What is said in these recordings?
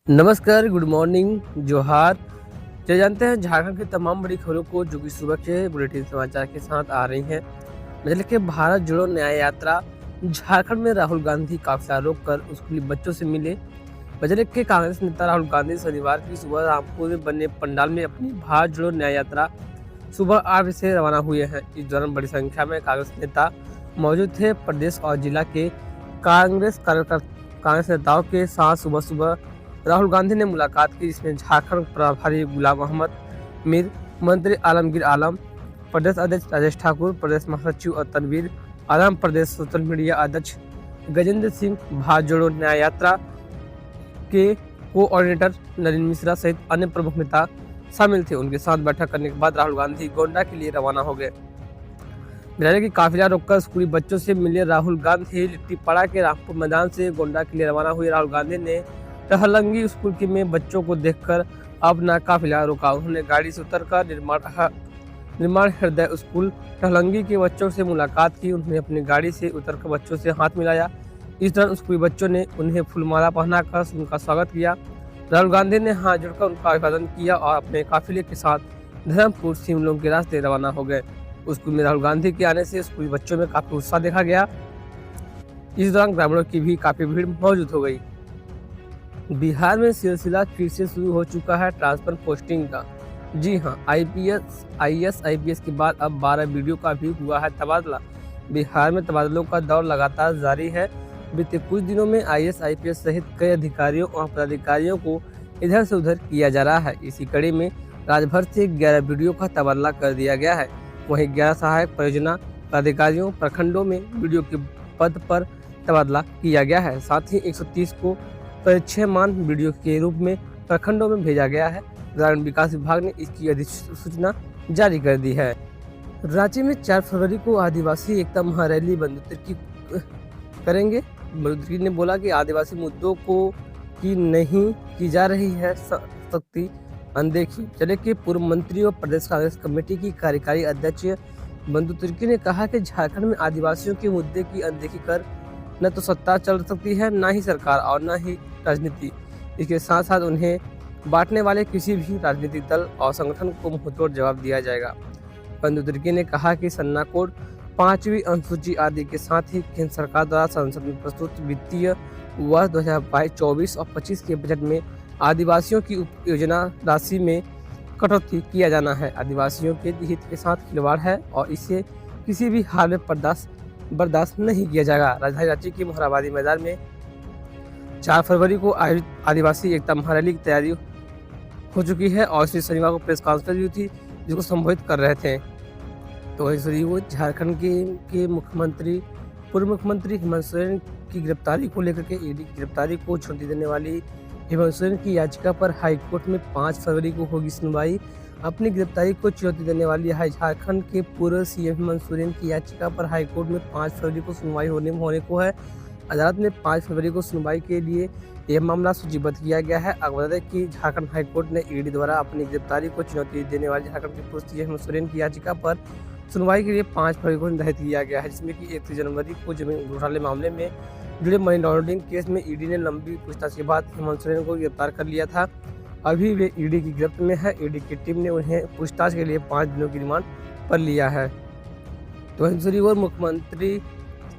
नमस्कार, good morning, जोहार। चलिए जानते हैं झारखंड की तमाम बड़ी खबरों को जो कि सुबह के बुलेटिन समाचार के साथ आ रही हैं। मतलब कि भारत जोड़ो न्याय यात्रा, झारखंड में राहुल गांधी काफिला रोककर स्कूली बच्चों से मिले। बजरंग के कांग्रेस नेता राहुल गांधी शनिवार की सुबह रामपुर में बने पंडाल में अपनी भारत जोड़ो न्याय यात्रा सुबह 8 बजे से रवाना हुए हैं। इस दौरान बड़ी संख्या में कांग्रेस नेता मौजूद थे। प्रदेश और जिला के कांग्रेस नेताओं के साथ सुबह सुबह राहुल गांधी ने मुलाकात की, जिसमें झारखंड प्रभारी गुलाम मोहम्मद मीर, मंत्री आलमगीर आलम, प्रदेश अध्यक्ष राजेश ठाकुर, प्रदेश महासचिव और तनवीर आलम, प्रदेश सोशल मीडिया अध्यक्ष गजेंद्र सिंह, भारत जोड़ो न्याय यात्रा के कोऑर्डिनेटर नलिन मिश्रा सहित अन्य प्रमुख नेता शामिल थे। उनके साथ बैठक करने के बाद राहुल गांधी गोंडा के लिए रवाना हो गए। बिहार की काफिला रोककर स्कूली बच्चों से मिले राहुल गांधी लिट्टीपाड़ा के रामपुर मैदान से गोंडा के लिए रवाना हुए। राहुल गांधी ने टहलंगी स्कूल में बच्चों को देखकर अपना काफिला रोका। उन्होंने गाड़ी से उतरकर निर्माण हृदय स्कूल टहलंगी के बच्चों से मुलाकात की। उन्होंने अपनी गाड़ी से उतरकर बच्चों से हाथ मिलाया। इस दौरान स्कूली बच्चों ने उन्हें फूलमाला पहनाकर उनका स्वागत किया। राहुल गांधी ने हाथ जोड़कर उनका अभिवादन किया और अपने काफिले के साथ धर्मपुर शिमलों के रास्ते रवाना हो गए। स्कूल में राहुल गांधी के आने से स्कूली बच्चों में काफी उत्साह देखा गया। इस दौरान ग्रामीणों की भी काफी भीड़ मौजूद हो गई। बिहार में सिलसिला फिर से शुरू हो चुका है ट्रांसफर पोस्टिंग का। जी हां, आईएएस आईपीएस के बाद अब 12 वीडियो का भी हुआ है तबादला। बिहार में तबादलों का दौर लगातार जारी है। बीते कुछ दिनों में आईएएस आईपीएस सहित कई अधिकारियों और पदाधिकारियों को इधर से उधर किया जा रहा है। इसी कड़ी में राज्यभर से 11 वीडियो का तबादला कर दिया गया है। वहीं 11 सहायक परियोजना पदाधिकारियों प्रखंडों में वीडियो के पद पर तबादला किया गया है। साथ ही 130 को परिचयमान वीडियो के रूप में प्रखंडों में भेजा गया है। ग्रामीण विकास विभाग ने इसकी अधिसूचना जारी कर दी है। रांची में 4 फरवरी को आदिवासी एकता महारैली बंदूकी करेंगे। बंदूकी ने बोला कि आदिवासी मुद्दों को की नहीं की जा रही है सख्ती अनदेखी। जिले के पूर्व मंत्री और प्रदेश कांग्रेस कमेटी की कार्यकारी अध्यक्ष बंधु तिर्की ने कहा कि झारखंड में आदिवासियों के मुद्दे की अनदेखी कर न तो सत्ता चल सकती है, न ही सरकार और न ही राजनीति। इसके साथ साथ उन्हें बांटने वाले किसी भी राजनीतिक दल और संगठन को मुंहतोड़ जवाब दिया जाएगा। बंधु तिर्की ने कहा कि सन्ना कोड 5वीं अनुसूची आदि के साथ ही केंद्र सरकार द्वारा संसद में प्रस्तुत वित्तीय वर्ष 2022-24 और 25 के बजट में आदिवासियों की उप योजना राशि में कटौती किया जाना है। आदिवासियों के हित के साथ खिलवाड़ है और इसे किसी भी हाल में बर्दाश्त नहीं किया जाएगा। राजधानी रांची के मोहराबादी मैदान में 4 फरवरी को आयोजित आदिवासी एकता महारैली की तैयारी हो चुकी है और इसी शनिवार को प्रेस कॉन्फ्रेंस हुई थी, जिसको संबोधित कर रहे थे। तो वही वो झारखंड के पूर्व मुख्यमंत्री हेमंत सोरेन की गिरफ्तारी को लेकर के ईडी की गिरफ्तारी को चुनौती देने वाली हेमंत सोरेन की याचिका पर हाईकोर्ट में 5 फरवरी को होगी सुनवाई। अपनी गिरफ्तारी को चुनौती देने वाली झारखंड के पूर्व सीएम हेमंत सोरेन की याचिका पर हाईकोर्ट में 5 फरवरी को सुनवाई होने को है। अदालत ने 5 फरवरी को सुनवाई के लिए यह मामला सूचीबद्ध किया गया है। आपको बता दें कि झारखंड हाईकोर्ट ने ईडी द्वारा अपनी गिरफ्तारी को चुनौती देने वाली झारखंड के पूर्व सीएम हेमंत सोरेन की याचिका पर सुनवाई के लिए 5 फरवरी को निर्धारित किया गया है, जिसमें कि 1 जनवरी को जमीन घोटाले मामले में जुड़े मनी लॉन्ड्रिंग केस में ईडी ने लंबी पूछताछ के बाद हेमंत सोरेन को गिरफ्तार कर लिया था। अभी वे ईडी की गिरफ्त में है। ईडी की टीम ने उन्हें पूछताछ के लिए 5 दिनों की रिमांड पर लिया है। तो दूसरी ओर मुख्यमंत्री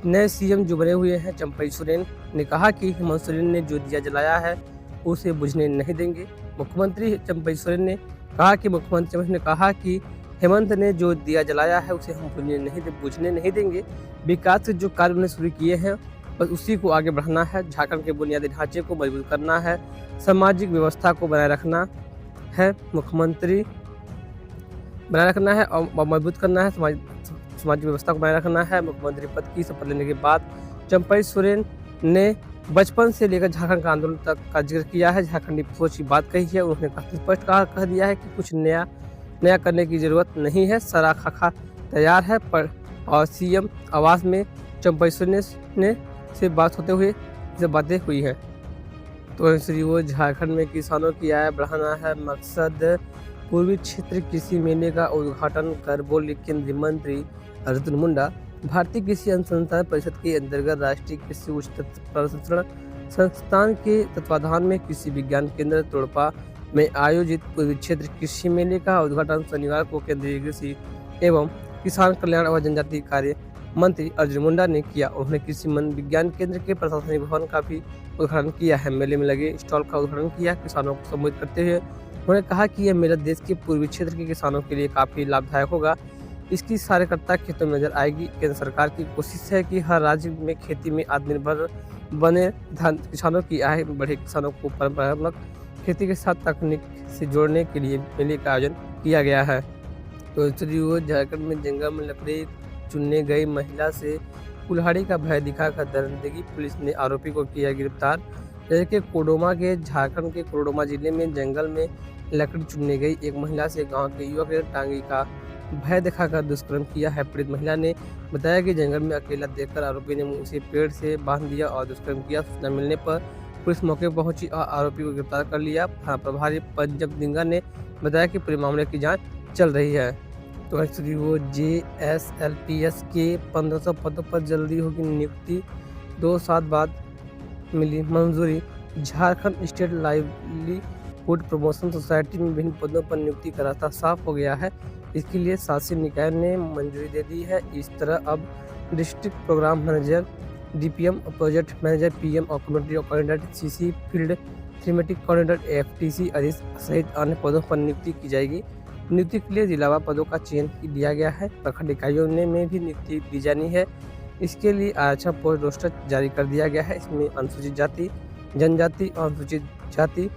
नए सीएम जो बने हुए हैं चंपई सोरेन ने कहा कि हेमंत सोरेन ने जो दिया जलाया है उसे बुझने नहीं देंगे। मुख्यमंत्री चंपई सोरेन ने कहा कि हेमंत ने जो दिया जलाया है उसे हम बुझने नहीं देंगे। विकास के जो कार्य उन्होंने शुरू किए हैं बस उसी को आगे बढ़ाना है। झारखंड के बुनियादी ढांचे को मजबूत करना है, सामाजिक व्यवस्था को बनाए रखना है, और मजबूत करना है, सामाजिक व्यवस्था को बनाए रखना है। मुख्यमंत्री पद की शपथ लेने के बाद चंपई सोरेन ने बचपन से लेकर झारखंड का आंदोलन तक का जिक्र किया है। झारखंडी सोच की बात कही है। उन्होंने स्पष्ट कह दिया है कि कुछ नया करने की जरूरत नहीं है, सारा खाका तैयार है। और सीएम आवास में चंपई सोरेन से बात होते हुए ये बातें हुई हैं। तो वो झारखंड में किसानों की आय बढ़ाना है मकसद। पूर्वी क्षेत्र कृषि मेले का उद्घाटन कर बोले केंद्रीय मंत्री अर्जुन मुंडा। भारतीय कृषि अनुसंधान परिषद के अंतर्गत राष्ट्रीय कृषि उच्च प्रशिक्षण संस्थान के तत्वाधान में कृषि विज्ञान केंद्र तोड़पा में आयोजित पूर्वी क्षेत्र कृषि मेले का उद्घाटन शनिवार को केंद्रीय कृषि एवं किसान कल्याण और जनजातीय कार्य मंत्री अर्जुन मुंडा ने किया। उन्होंने कृषि विज्ञान केंद्र के प्रशासनिक भवन का भी उद्घाटन किया है। मेले में लगे स्टॉल का उद्घाटन किया। किसानों को संबोधित करते हुए उन्होंने कहा कि यह मेला देश के पूर्वी क्षेत्र के किसानों के लिए काफी लाभदायक होगा। इसकी कार्यकर्ता खेतों में नजर आएगी। केंद्र सरकार की कोशिश है कि हर राज्य में खेती में आत्मनिर्भर बने, किसानों की आय बढ़े। किसानों को परंपरागत खेती के साथ तकनीक से जोड़ने के लिए मेले का आयोजन किया गया है। तो झारखंड में जंगल में लकड़ी चुनने गई महिला से कुल्हाड़ी का भय दिखाकर दरिंदगी, पुलिस ने आरोपी को किया गिरफ्तार। जैसे कि कोडरमा के झारखंड के कोडरमा जिले में जंगल में लकड़ी चुनने गई एक महिला से गांव के युवक ने टांगी का भय दिखाकर दुष्कर्म किया है। पीड़ित महिला ने बताया कि जंगल में अकेला देखकर आरोपी ने उसे पेड़ से बांध दिया और दुष्कर्म किया। सूचना मिलने पर पुलिस मौके पर पहुंची और आरोपी को गिरफ्तार कर लिया। थाना प्रभारी पंजब दिंगा ने बताया कि पूरे मामले की जांच चल रही है। तो वो JSLPS के 1500 पदों पर जल्दी होगी नियुक्ति। 2 साल बाद मिली मंजूरी। Jharkhand state livelihood promotion society में विभिन्न पदों पर नियुक्ति का रास्ता साफ हो गया है। इसके लिए शासी निकाय ने मंजूरी दे दी है। इस तरह अब district program manager, DPM, project manager, PM और community coordinator, CC, field thematic coordinator, FTC सहित अन्य पदों पर नियुक्ति की जाएगी। नियुक्ति के लिए जिलावार पदों का चयन किया गया है। प्रखंड इकाइयों में भी नियुक्ति दी जानी है। इसके लिए आरक्षण पोस्ट रोस्टर जारी कर दिया गया है। इसमें अनुसूचित जाति, जनजाति, अनुसूचित जाति,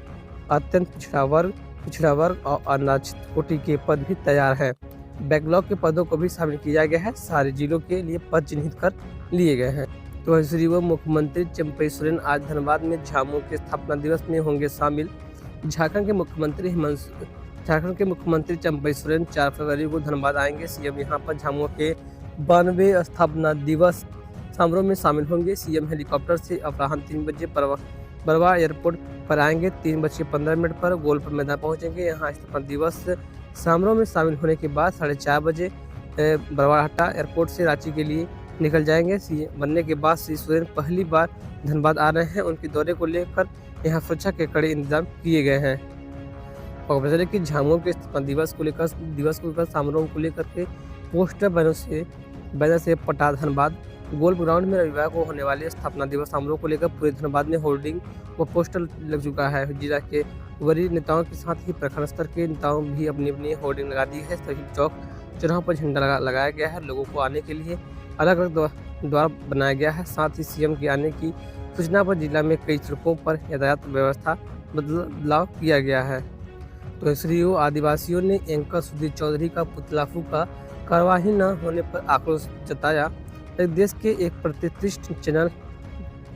अत्यंत पिछड़ा वर्ग और अनारक्षित कोटि के पद भी तैयार हैं। बैकलॉग के पदों को भी शामिल किया गया है। सारे जिलों के लिए पद चिन्हित कर लिए गए हैं। तो श्री वो मुख्यमंत्री चंपई सोरेन आज धनबाद में झामुमो के स्थापना दिवस में होंगे शामिल। झारखंड के मुख्यमंत्री चंपई सोरेन 4 फरवरी को धनबाद आएंगे। सीएम यहां पर झामुमो के 92वें स्थापना दिवस समारोह में शामिल होंगे। सीएम हेलीकॉप्टर से अपराह्न 3 बजे बरवा एयरपोर्ट पर आएंगे। 3:15 पर गोलपुर मैदान पहुंचेंगे। यहाँ स्थापना दिवस समारोह में शामिल होने के बाद 4:30 बजे बरवाहटा एयरपोर्ट से रांची के लिए निकल जाएंगे। सीएम बनने के बाद श्री सोरेन पहली बार धनबाद आ रहे हैं। उनके दौरे को लेकर यहाँ सुरक्षा के कड़े इंतजाम किए गए हैं। और बता दें कि झामुमो के स्थापना दिवस को लेकर समारोह को लेकर के पोस्टर बैनर से पटा धनबाद गोल ग्राउंड में रविवार को होने वाले स्थापना दिवस समारोह को लेकर पूरे धनबाद में होर्डिंग व पोस्टर लग चुका है। जिला के वरीय नेताओं के साथ ही प्रखंड स्तर के नेताओं भी अपनी अपनी होर्डिंग लगा दी है। सभी चौक चौराहों पर झंडा लगाया गया है। लोगों को आने के लिए अलग अलग द्वार बनाया गया है। साथ ही सीएम के आने की सूचना पर जिला में कई सड़कों पर यातायात व्यवस्था बदलाव किया गया है। तो श्री आदिवासियों ने एंकर सुधीर चौधरी का पुतला फूंका। कार्यवाही न होने पर आक्रोश जताया। देश के एक प्रतिष्ठित चैनल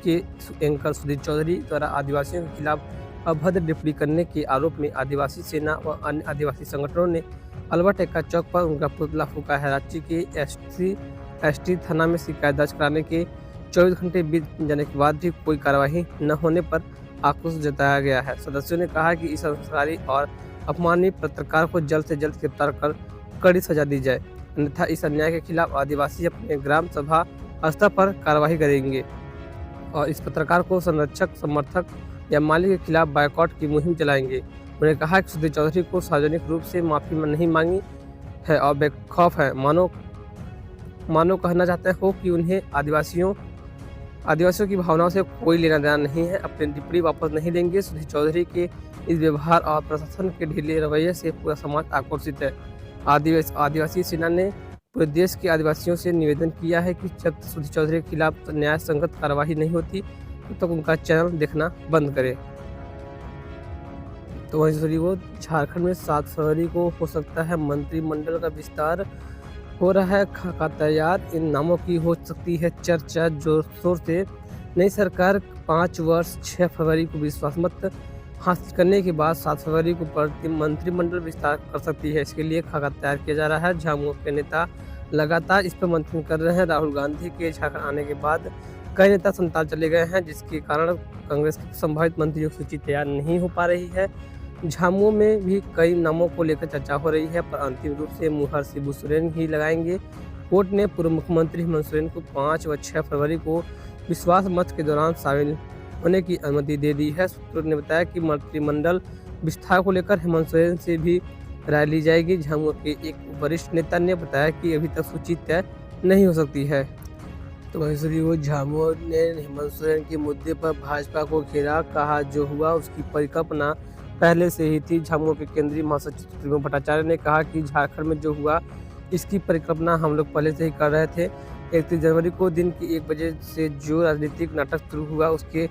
के एंकर सुधीर चौधरी द्वारा आदिवासियों के खिलाफ अभद्र टिप्पणी करने के आरोप में आदिवासी सेना व अन्य आदिवासी संगठनों ने अल्बर्ट एक्का चौक पर उनका पुतला फूंका है। रांची के ST थाना में शिकायत दर्ज कराने के 24 घंटे बीत जाने के बाद भी कोई कार्यवाही न होने पर आक्रोश जताया गया है। सदस्यों ने कहा कि इस संस्कारी और अपमाननीय पत्रकार को जल्द से जल्द गिरफ्तार कर कड़ी सजा दी जाए, अन्यथा इस अन्याय के खिलाफ आदिवासी अपने ग्राम सभा स्तर पर कार्रवाई करेंगे और इस पत्रकार को संरक्षक, समर्थक या मालिक के खिलाफ बायकॉट की मुहिम चलाएंगे। उन्होंने कहा कि सुधीर चौधरी को सार्वजनिक रूप से माफी नहीं मांगी है और बेखौफ है। मानो कहना चाहते हो कि उन्हें आदिवासियों की भावनाओं से कोई लेना देना नहीं है। अपनी टिप्पणी वापस नहीं लेंगे। सुधीर चौधरी के इस व्यवहार और प्रशासन के ढीले रवैये से पूरा समाज आक्रोशित है। आदिवासी सेना ने पूरे देश के आदिवासियों से निवेदन किया है कि जब सुधीर चौधरी के खिलाफ न्याय संगत कार्रवाई नहीं होती तब तक उनका चैनल देखना बंद करे। तो वहीं वो झारखंड में 7 फरवरी को हो सकता है मंत्रिमंडल का विस्तार। हो रहा है खाका तैयार। इन नामों की हो सकती है चर्चा जोर शोर से। नई सरकार 5 वर्ष 6 फरवरी को विश्वास मत हासिल करने के बाद 7 फरवरी को मंत्रिमंडल विस्तार कर सकती है। इसके लिए खाका तैयार किया जा रहा है। झामुमो के नेता लगातार इस पर मंथन कर रहे हैं। राहुल गांधी के झारखंड आने के बाद कई नेता संताल चले गए हैं, जिसके कारण कांग्रेस की संभावित मंत्रियों की सूची तैयार नहीं हो पा रही है। झामुमो में भी कई नामों को लेकर चर्चा हो रही है, पर अंतिम रूप से मुहर शिबू सोरेन ही लगाएंगे। कोर्ट ने पूर्व मुख्यमंत्री हेमंत सोरेन को 5 व 6 फरवरी को विश्वास मत के दौरान शामिल होने की अनुमति दे दी है। सूत्रों ने बताया कि मंत्रिमंडल विस्तार को लेकर हेमंत सोरेन से भी राय ली जाएगी। झामुमो के एक वरिष्ठ नेता ने बताया कि अभी तक सूची तय नहीं हो सकती है। तो वही झामुमो ने हेमंत सोरेन के मुद्दे पर भाजपा को घेरा, कहा जो हुआ उसकी परिकल्पना पहले से ही थी। झामुमो के केंद्रीय महासचिव त्रिभुवन भट्टाचार्य ने कहा कि झारखंड में जो हुआ इसकी परिकल्पना हम लोग पहले से ही कर रहे थे। 31 जनवरी को दिन की 1 बजे से जो राजनीतिक नाटक शुरू हुआ उसके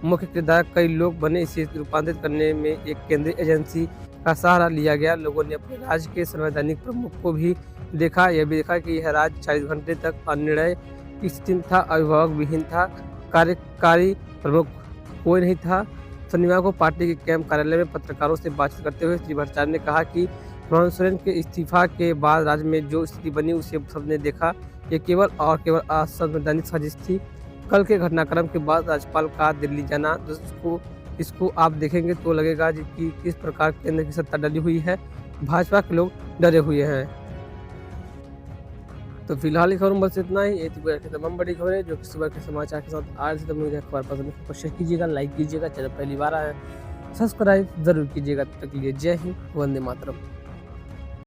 मुख्य किरदार कई लोग बने। इसे रूपांतरित करने में एक केंद्रीय एजेंसी का सहारा लिया गया। लोगों ने अपने राज्य के संवैधानिक प्रमुख को भी देखा। यह भी देखा कि यह राज्य 40 घंटे तक अनिर्णय की स्थिति में था, अभिभावक विहीन था, कार्यकारी प्रमुख कोई नहीं था। शनिवार को पार्टी के कैंप कार्यालय में पत्रकारों से बातचीत करते हुए श्री भट्टाचार्य ने कहा कि हेमंत सोरेन के इस्तीफा के बाद राज्य में जो स्थिति बनी उसे सबने देखा। ये केवल और केवल असंवैधानिक साजिश थी। कल के घटनाक्रम के बाद राज्यपाल का दिल्ली जाना, इसको आप देखेंगे तो लगेगा कि किस प्रकार केंद्र की सत्ता डली हुई है। भाजपा के लोग डरे हुए हैं। तो फिलहाल की खबर बस इतना ही। तमाम बड़ी खबरें जो कि सुबह के समाचार के साथ आज से मुझे अखबार पसंद है, शेयर कीजिएगा, लाइक कीजिएगा, चैनल पहली बार आए सब्सक्राइब जरूर कीजिएगा। तब तक के लिए जय हिंद, वंदे मातरम।